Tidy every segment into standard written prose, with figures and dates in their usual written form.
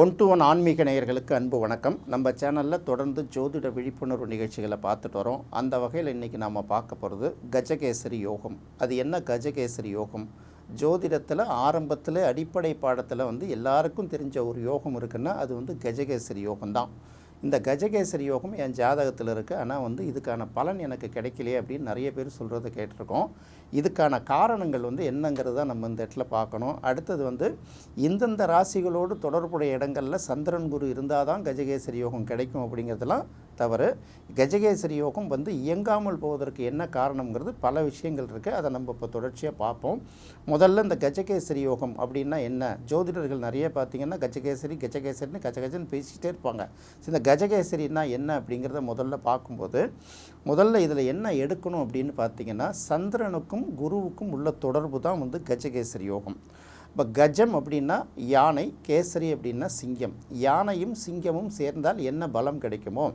One to one ஆன்மீக நேயர்களுக்கு அன்பு வணக்கம். நம்ம சேனலில் தொடர்ந்து ஜோதிட விழிப்புணர்வு நிகழ்ச்சிகளை பார்த்துட்டு வரோம். அந்த வகையில் இன்றைக்கி நாம் பார்க்க போகிறது கஜகேசரி யோகம். அது என்ன கஜகேசரி யோகம்? ஜோதிடத்தில் ஆரம்பத்தில் அடிப்படை பாடத்தில் எல்லாருக்கும் தெரிஞ்ச ஒரு யோகம் இருக்குன்னா அது கஜகேசரி யோகம்தான். இந்த கஜகேசரி யோகம் என் ஜாதகத்தில் இருக்குது, ஆனால் இதுக்கான பலன் எனக்கு கிடைக்கலையே அப்படின்னு நிறைய பேர் சொல்கிறத கேட்டிருக்கோம். இதுக்கான காரணங்கள் என்னங்கிறது தான் நம்ம இந்த இடத்துல பார்க்கணும். அடுத்தது இந்தந்த ராசிகளோடு தொடர்புடைய இடங்களில் சந்திரன் குரு இருந்தால் தான் கஜகேசரி யோகம் கிடைக்கும் அப்படிங்கிறதுலாம் தவறு. கஜகேசரி யோகம் இயங்காமல் போவதற்கு என்ன காரணங்கிறது பல விஷயங்கள் இருக்குது. அதை நம்ம இப்போ தொடர்ச்சியாக பார்ப்போம். முதல்ல இந்த கஜகேசரி யோகம் அப்படின்னா என்ன? ஜோதிடர்கள் நிறைய பார்த்திங்கன்னா கஜகேசரின்னு கஜகஜன்னு பேசிக்கிட்டே இருப்பாங்க. இந்த கஜகேசரின்னா என்ன அப்படிங்கிறத முதல்ல பார்க்கும்போது முதல்ல இதில் என்ன எடுக்கணும் அப்படின்னு பார்த்திங்கன்னா சந்திரனுக்கும் குருவுக்கும் உள்ள தொடர்பு தான் கஜகேசரி யோகம். இப்போ கஜம் அப்படின்னா யானை, கேசரி அப்படின்னா சிங்கம். யானையும் சிங்கமும் சேர்ந்தால் என்ன பலம் கிடைக்குமோ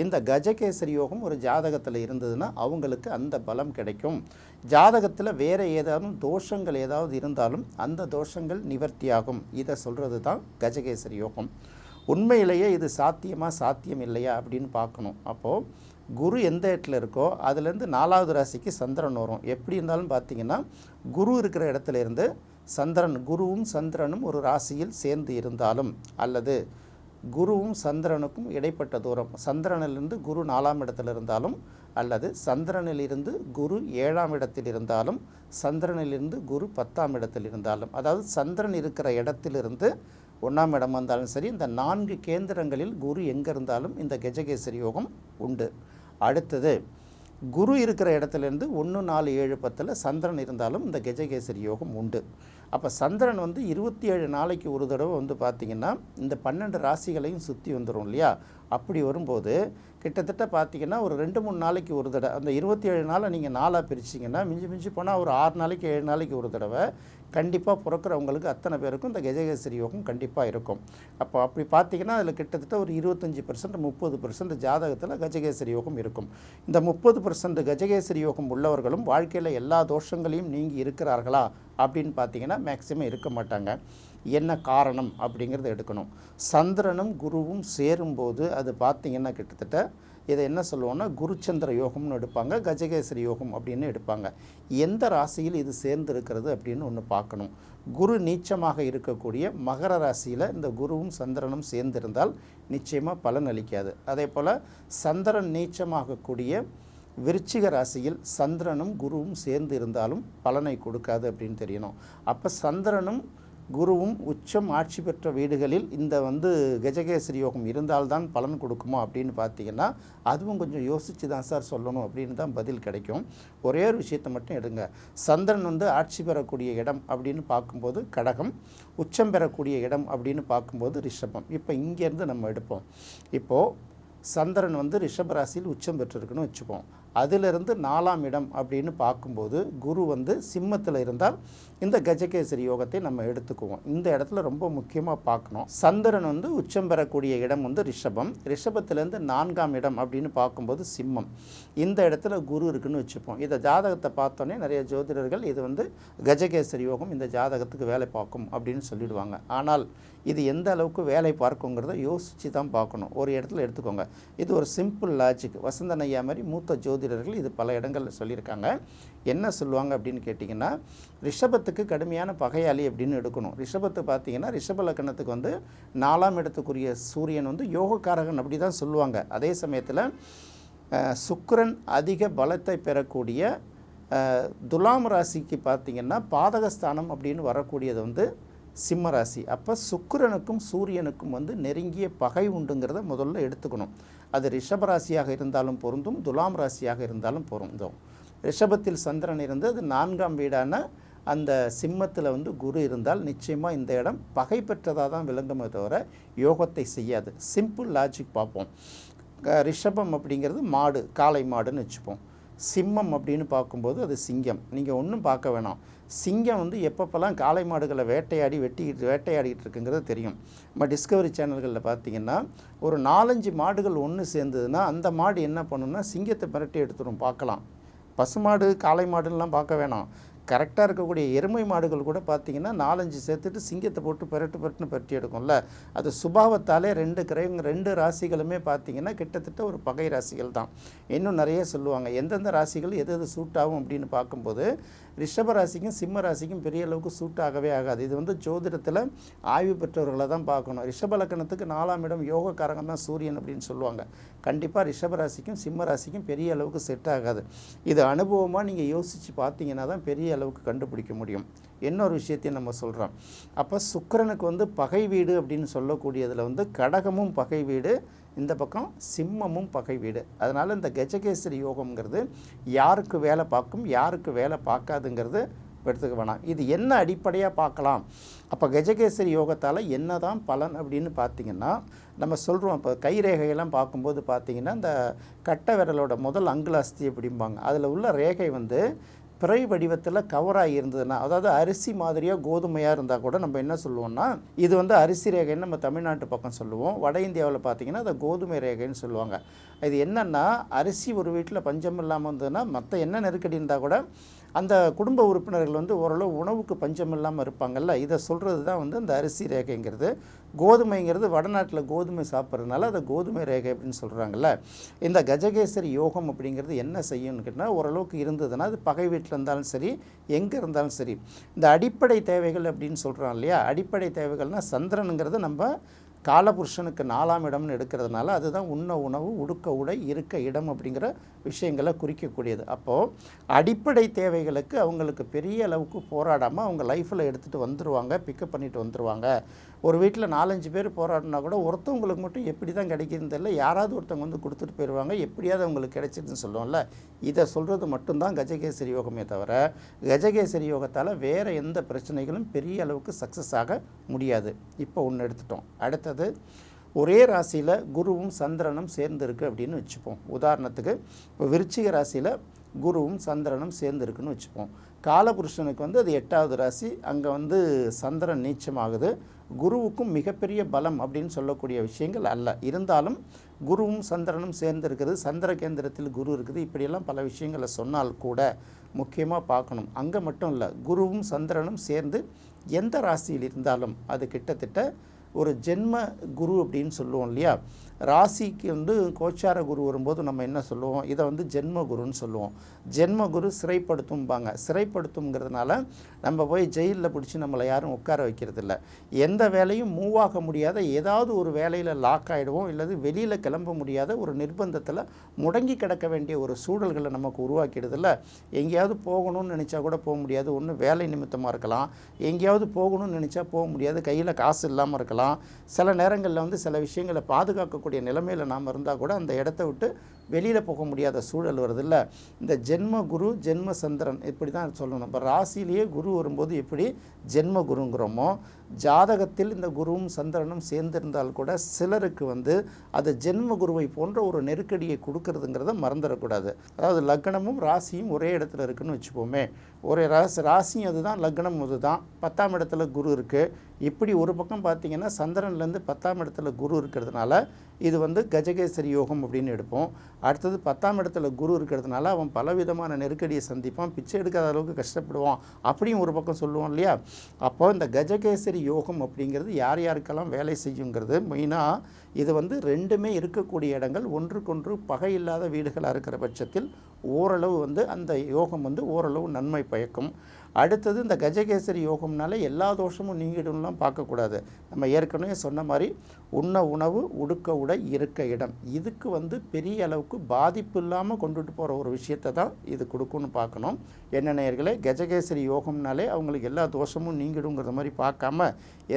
இந்த கஜகேசரி யோகம் ஒரு ஜாதகத்தில் இருந்ததுன்னா அவங்களுக்கு அந்த பலம் கிடைக்கும். ஜாதகத்தில் வேறு ஏதாவது தோஷங்கள் ஏதாவது இருந்தாலும் அந்த தோஷங்கள் நிவர்த்தியாகும். இதை சொல்கிறது தான் கஜகேசரி யோகம். உண்மையிலேயே இது சாத்தியம் இல்லையா அப்படின்னு பார்க்கணும். அப்போது குரு எந்த இடத்துல இருக்கோ அதுலேருந்து 4வது ராசிக்கு சந்திரன் வரும். எப்படி இருந்தாலும் பார்த்திங்கன்னா குரு இருக்கிற இடத்துல இருந்து சந்திரன், குருவும் சந்திரனும் ஒரு ராசியில் சேர்ந்து இருந்தாலும் அல்லது குருவும் சந்திரனுக்கும் இடைப்பட்ட தூரம், சந்திரனிலிருந்து குரு 4ஆம் இடத்தில் இருந்தாலும் அல்லது சந்திரனிலிருந்து குரு 7ஆம் இடத்தில் இருந்தாலும் சந்திரனிலிருந்து குரு 10ஆம் இடத்தில் இருந்தாலும், அதாவது சந்திரன் இருக்கிற இடத்திலிருந்து 1ஆம் இடம் வந்தாலும் சரி, இந்த 4 கேந்திரங்களில் குரு எங்கே இருந்தாலும் இந்த கஜகேசரி யோகம் உண்டு. அடுத்தது குரு இருக்கிற இடத்துலேருந்து 1, 4, 7, 10 சந்திரன் இருந்தாலும் இந்த கஜகேசரி யோகம் உண்டு. அப்போ சந்திரன் 27 நாளைக்கு ஒரு தடவை பார்த்திங்கன்னா இந்த 12 ராசிகளையும் சுற்றி வந்துடும் இல்லையா? அப்படி வரும்போது கிட்டத்தட்ட பார்த்திங்கன்னா ஒரு 2-3 நாளைக்கு ஒரு தடவை, அந்த 27 நாளை நீங்கள் 4ஆக பிரிச்சிங்கன்னா மிஞ்சி போனால் ஒரு 6 நாளைக்கு 7 நாளைக்கு ஒரு தடவை கண்டிப்பாக பிறக்கிறவங்களுக்கு அத்தனை பேருக்கும் இந்த கஜகேசரி யோகம் கண்டிப்பாக இருக்கும். அப்போ அப்படி பார்த்திங்கன்னா அதில் கிட்டத்தட்ட ஒரு 25% 30% ஜாதகத்தில் கஜகேசரி யோகம் இருக்கும். இந்த 30% கஜகேசரி யோகம் உள்ளவர்களும் வாழ்க்கையில் எல்லா தோஷங்களையும் நீங்கி இருக்கிறார்களா அப்படின்னு பார்த்திங்கன்னா மேக்சிமம் இருக்க மாட்டாங்க. என்ன காரணம் அப்படிங்கிறத எடுக்கணும். சந்திரனும் குருவும் சேரும்போது அது பார்த்திங்கன்னா கிட்டத்தட்ட இதை என்ன சொல்லுவோன்னா குருச்சந்திர யோகம்னு எடுப்பாங்க, கஜகேசரி யோகம் அப்படின்னு எடுப்பாங்க. எந்த ராசியில் இது சேர்ந்து இருக்கிறது அப்படின்னு ஒன்று பார்க்கணும். குரு நீச்சமாக இருக்கக்கூடிய மகர ராசியில் இந்த குருவும் சந்திரனும் சேர்ந்திருந்தால் நிச்சயமாக பலன் அளிக்காது. அதே போல் சந்திரன் நீச்சமாகக்கூடிய விருச்சிக ராசியில் சந்திரனும் குருவும் சேர்ந்து இருந்தாலும் பலனை கொடுக்காது அப்படின்னு தெரியணும். அப்போ சந்திரனும் குருவும் உச்சம் ஆட்சி பெற்ற வீடுகளில் இந்த கஜகேசரி யோகம் இருந்தால்தான் பலன் கொடுக்குமா அப்படின்னு பார்த்தீங்கன்னா அதுவும் கொஞ்சம் யோசித்து தான் சார் சொல்லணும் அப்படின்னு தான் பதில் கிடைக்கும். ஒரே ஒரு விஷயத்தை மட்டும் எடுங்க. சந்திரன் ஆட்சி பெறக்கூடிய இடம் அப்படின்னு பார்க்கும்போது கடகம், உச்சம் பெறக்கூடிய இடம் அப்படின்னு பார்க்கும்போது ரிஷபம். இப்போ இங்கேருந்து நம்ம எடுப்போம். இப்போது சந்திரன் ரிஷபராசியில் உச்சம் பெற்றிருக்குன்னு வச்சுப்போம். அதிலிருந்து 4ஆம் இடம் அப்படின்னு பார்க்கும்போது குரு சிம்மத்தில் இருந்தால் இந்த கஜகேசரி யோகத்தை நம்ம எடுத்துக்குவோம். இந்த இடத்துல ரொம்ப முக்கியமாக பார்க்கணும். சந்திரன் உச்சம் பெறக்கூடிய இடம் ரிஷபம், ரிஷபத்திலேருந்து 4ஆம் இடம் அப்படின்னு பார்க்கும்போது சிம்மம். இந்த இடத்துல குரு இருக்குன்னு வச்சுப்போம். இதை ஜாதகத்தை பார்த்தோன்னே நிறைய ஜோதிடர்கள் இது கஜகேசரி யோகம் இந்த ஜாதகத்துக்கு வேலை பார்க்கும் அப்படின்னு சொல்லிடுவாங்க. ஆனால் இது எந்த அளவுக்கு வேலை பார்க்குங்கிறத யோசித்து தான் பார்க்கணும். ஒரு இடத்துல எடுத்துக்கோங்க. இது ஒரு சிம்பிள் லாஜிக். வசந்தன் ஐயா மாதிரி மூத்த ஜோதிடர்கள் இது பல இடங்களில் சொல்லியிருக்காங்க. என்ன சொல்லுவாங்க அப்படின்னு கேட்டிங்கன்னா ரிஷபத்துக்கு கடுமையான பகையாளி அப்படின்னு எடுக்கணும். ரிஷபத்தை பார்த்திங்கன்னா ரிஷப லக்கணத்துக்கு 4ஆம் இடத்துக்குரிய சூரியன் யோகக்காரகன் அப்படி தான் சொல்லுவாங்க. அதே சமயத்தில் சுக்கிரன் அதிக பலத்தை பெறக்கூடிய துலாம் ராசிக்கு பார்த்திங்கன்னா பாதகஸ்தானம் அப்படின்னு வரக்கூடியது சிம்ம ராசி. அப்போ சுக்கிரனுக்கும் சூரியனுக்கும் நெருங்கிய பகை உண்டுங்கிறத முதல்ல எடுத்துக்கணும். அது ரிஷபராசியாக இருந்தாலும் பொருந்தும், துலாம் ராசியாக இருந்தாலும் பொருந்தும். ரிஷபத்தில் சந்திரன் இருந்து அது 4ஆம் வீடான அந்த சிம்மத்தில் குரு இருந்தால் நிச்சயமாக இந்த இடம் பகை பெற்றதாக தான் விளங்குமே தவிர யோகத்தை செய்யாது. சிம்பிள் லாஜிக் பார்ப்போம். ரிஷபம் அப்படிங்கிறது மாடு, காளை மாடுன்னு வச்சுப்போம். சிம்மம் அப்படின்னு பார்க்கும்போது அது சிங்கம். நீங்கள் ஒன்றும் பார்க்க வேணாம். சிங்கம் எப்பப்பெல்லாம் காளை மாடுகளை வேட்டையாடிக்கிட்டு இருக்குங்கிறது தெரியும். நம்ம டிஸ்கவரி சேனல்களில் பார்த்திங்கன்னா ஒரு 4-5 மாடுகள் ஒன்று சேர்ந்ததுன்னா அந்த மாடு என்ன பண்ணுன்னா சிங்கத்தை மிரட்டி எடுத்துடும். பார்க்கலாம். பசுமாடு காளை மாடுலாம் பார்க்க வேணாம். கரெக்டாக இருக்கக்கூடிய எருமை மாடுகள் கூட பார்த்திங்கன்னா 4-5 சேர்த்துட்டு சிங்கத்தை போட்டு பெரட்டுன்னு பெரட்டி எடுக்கும்ல. அது சுபாவத்தாலே 2 ராசிகளுமே பார்த்திங்கன்னா கிட்டத்தட்ட ஒரு பகை ராசிகள் தான். இன்னும் நிறைய சொல்லுவாங்க எந்தெந்த ராசிகள் எது சூட் ஆகும் அப்படின்னு பார்க்கும்போது ரிஷப ராசிக்கும் சிம்ம ராசிக்கும் பெரிய அளவுக்கு சூட் ஆகவே ஆகாது. இது வந்து ஜோதிடத்தில் ஆய்வு பெற்றவர்களை தான் பார்க்கணும். ரிஷப லக்கணத்துக்கு 4ஆம் இடம் யோகக்காரங்க தான் சூரியன் அப்படின்னு சொல்லுவாங்க. கண்டிப்பாக ரிஷப ராசிக்கும் சிம்ம ராசிக்கும் பெரிய அளவுக்கு செட் ஆகாது. இது அனுபவமாக நீங்கள் யோசித்து பார்த்தீங்கன்னா தான் பெரிய அளவுக்கு கண்டுபிடிக்க முடியும். இன்னொரு விஷயத்தையும் நம்ம சொல்கிறோம். அப்போ சுக்கிரனுக்கு வந்து பகை வீடு அப்படின்னு சொல்லக்கூடியதில் வந்து கடகமும் பகை வீடு, இந்த பக்கம் சிம்மமும் பகை வீடு. அதனால் இந்த கஜகேசரி யோகம்ங்கிறது யாருக்கு வேலை பார்க்கும் யாருக்கு வேலை பார்க்காதுங்கிறது எடுத்துக்க வேணாம். இது என்ன அடிப்படையாக பார்க்கலாம். அப்போ கஜகேசரி யோகத்தால் என்ன தான் பலன் அப்படின்னு பார்த்திங்கன்னா நம்ம சொல்கிறோம். இப்போ கைரேகையெல்லாம் பார்க்கும்போது பார்த்திங்கன்னா இந்த கட்டை விரலோட முதல் அங்குல அஸ்தி அப்படிம்பாங்க. அதில் உள்ள ரேகை வந்து பிறை வடிவத்தில் கவராகி இருந்ததுன்னா, அதாவது அரிசி மாதிரியாக கோதுமையாக இருந்தால் கூட நம்ம என்ன சொல்லுவோம்னா இது வந்து அரிசி ரேகைன்னு நம்ம தமிழ்நாட்டு பக்கம் சொல்லுவோம். வட இந்தியாவில் பார்த்திங்கன்னா அதை கோதுமை ரேகைன்னு சொல்லுவாங்க. இது என்னென்னா அரிசி ஒரு வீட்டில் பஞ்சம் இல்லாமல் இருந்ததுன்னா மற்ற என்ன நெருக்கடி இருந்தால் கூட அந்த குடும்ப உறுப்பினர்கள் வந்து ஓரளவு உணவுக்கு பஞ்சம் இல்லாமல் இருப்பாங்கள்ல. இதை சொல்கிறது தான் வந்து இந்த அரிசி ரேகைங்கிறது. கோதுமைங்கிறது வடநாட்டில் கோதுமை சாப்பிட்றதுனால அதை கோதுமை ரேகை அப்படின்னு சொல்கிறாங்கல்ல. இந்த கஜகேசரி யோகம் அப்படிங்கிறது என்ன செய்யும்னு கேட்டால் ஓரளவுக்கு இருந்ததுன்னா அது பகை வீட்டில் இருந்தாலும் சரி எங்கே இருந்தாலும் சரி இந்த அடிப்படை தேவைகள் அப்படின்னு சொல்கிறோம் இல்லையா. அடிப்படை தேவைகள்னால் சந்திரனுங்கிறது நம்ம காலபுருஷனுக்கு 4ஆம் இடம்னு எடுக்கிறதுனால அதுதான் உண்ண உணவு உடுக்க உடை இருக்க இடம் அப்படிங்கிற விஷயங்களை குறிக்கக்கூடியது. அப்போது அடிப்படை தேவைகளுக்கு அவங்களுக்கு பெரிய அளவுக்கு போராடாமல் அவங்க லைஃப்பில் எடுத்துகிட்டு வந்துடுவாங்க, பிக்கப் பண்ணிட்டு வந்துடுவாங்க. ஒரு வீட்டில் 4-5 பேர் போராடினா கூட ஒருத்தவங்களுக்கு மட்டும் எப்படி தான் கிடைக்குதுன்னு தெரியல, யாராவது ஒருத்தவங்க வந்து கொடுத்துட்டு போயிடுவாங்க, எப்படியாவது அவங்களுக்கு கிடைச்சிதுன்னு சொல்லுவோம்ல. இதை சொல்கிறது மட்டும்தான் கஜகேசரி யோகமே தவிர கஜகேசரி யோகத்தால் வேறு எந்த பிரச்சனைகளும் பெரிய அளவுக்கு சக்ஸஸ் ஆக முடியாது. இப்போ ஒன்று எடுத்துட்டோம். அடுத்தது ஒரே ராசியில் குருவும் சந்திரனும் சேர்ந்துருக்கு அப்படின்னு வச்சுப்போம். உதாரணத்துக்கு இப்போ விருச்சிக ராசியில் குருவும் சந்திரனும் சேர்ந்துருக்குன்னு வச்சுப்போம். காலபுருஷனுக்கு வந்து அது 8வது ராசி, அங்கே வந்து சந்திரன் நீச்சமாகுது. குருவுக்கும் மிகப்பெரிய பலம் அப்படின்னு சொல்லக்கூடிய விஷயங்கள் அல்ல. இருந்தாலும் குருவும் சந்திரனும் சேர்ந்துருக்குது, சந்திர கேந்திரத்தில் குரு இருக்குது, இப்படியெல்லாம் பல விஷயங்களை சொன்னால் கூட முக்கியமாக பார்க்கணும். அங்கே மட்டும் இல்லை, குருவும் சந்திரனும் சேர்ந்து எந்த ராசியில் இருந்தாலும் அது கிட்டத்தட்ட ஒரு ஜென்ம குரு அப்படின்னு சொல்லுவோம் இல்லையா. ராசிக்கு வந்து கோச்சார குரு வரும்போது நம்ம என்ன சொல்லுவோம், இதை வந்து ஜென்ம குருன்னு சொல்லுவோம். ஜென்ம குரு சிறைப்படுத்தும்பாங்க. சிறைப்படுத்துங்கிறதுனால நம்ம போய் ஜெயிலில் பிடிச்சி நம்மளை யாரும் உட்கார வைக்கிறது இல்லை. எந்த வேலையும் மூவ் ஆக முடியாத ஏதாவது ஒரு வேலையில் லாக் ஆகிடுவோம், இல்லது வெளியில் கிளம்ப முடியாத ஒரு நிர்பந்தத்தில் முடங்கி கிடக்க வேண்டிய ஒரு சூழல்களை நமக்கு உருவாக்கிடுதில்ல. எங்கேயாவது போகணும்னு நினச்சா கூட போக முடியாது. ஒன்று வேலை நிமித்தமாக இருக்கலாம், எங்கேயாவது போகணும்னு நினச்சா போக முடியாது, கையில் காசு இல்லாமல் இருக்கலாம். சில நேரங்களில் வந்து சில விஷயங்களை பாதுகாக்கக்கூடிய நிலைமையில் நாம் இருந்தால் கூட அந்த இடத்த விட்டு வெளியில் போக முடியாத சூழல் வருதில்ல. இந்த ஜென்ம குரு ஜென்ம சந்திரன் இப்படி தான் சொல்லணும். இப்போ ராசியிலேயே குரு வரும்போது எப்படி ஜென்ம குருங்கிறோமோ, ஜாதகத்தில் இந்த குருவும் சந்திரனும் சேர்ந்திருந்தால் கூட சிலருக்கு வந்து அது ஜென்ம குருவை போன்ற ஒரு நெருக்கடியை கொடுக்கறதுங்கிறத மறந்துடக்கூடாது. அதாவது லக்னமும் ராசியும் ஒரே இடத்துல இருக்குன்னு வச்சுப்போமே. ஒரே ராசியும் அதுதான், லக்னம் அதுதான், 10ஆம் இடத்துல குரு இருக்குது. இப்படி ஒரு பக்கம் பார்த்திங்கன்னா சந்திரன்லேருந்து 10ஆம் இடத்துல குரு இருக்கிறதுனால இது வந்து கஜகேசரி யோகம் அப்படின்னு எடுப்போம். அடுத்தது 10ஆம் இடத்துல குரு இருக்கிறதுனால அவன் பலவிதமான நெருக்கடியை சந்திப்பான், பிச்சை எடுக்காத அளவுக்கு கஷ்டப்படுவான் அப்படியும் ஒரு பக்கம் சொல்லுவோம் இல்லையா. அப்போ இந்த கஜகேசரி யோகம் அப்படிங்கிறது யார் யாருக்கெல்லாம் வேலை செய்யுங்கிறது மெயினாக இது வந்து ரெண்டுமே இருக்கக்கூடிய இடங்கள், ஒன்றுக்கொன்று பகை இல்லாத வீடுகளாக இருக்கிற பட்சத்தில் ஓரளவு வந்து அந்த யோகம் வந்து ஓரளவு நன்மை பயக்கும். அடுத்தது இந்த கஜகேசரி யோகம்னால எல்லா தோஷமும் நீங்கிடும்லாம் பார்க்கக்கூடாது. நம்ம ஏற்கனவே சொன்ன மாதிரி உண்ண உணவு உடுக்க உடை இருக்க இடம், இதுக்கு வந்து பெரிய அளவுக்கு பாதிப்பு இல்லாமல் கொண்டுட்டு போகிற ஒரு விஷயத்தை தான் இது கொடுக்குன்னு பார்க்கணும். என்ன நேயர்களே, கஜகேசரி யோகம்னாலே அவங்களுக்கு எல்லா தோஷமும் நீங்கிடுங்கிற மாதிரி பார்க்காம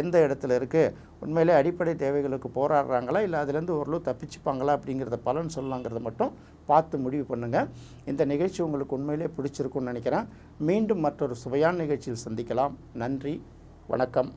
எந்த இடத்துல இருக்குது, உண்மையிலே அடிப்படை தேவைகளுக்கு போராடுறாங்களா இல்லை அதுலேருந்து ஓரளவு தப்பிச்சுப்பாங்களா அப்படிங்கிறத பலன் சொல்லலாங்கிறத மட்டும் பார்த்து முடிவு பண்ணுங்கள். இந்த நிகழ்ச்சி உங்களுக்கு உண்மையிலே பிடிச்சிருக்குன்னு நினைக்கிறேன். மீண்டும் மற்றொரு சுவையான நிகழ்ச்சியில் சந்திக்கலாம். நன்றி, வணக்கம்.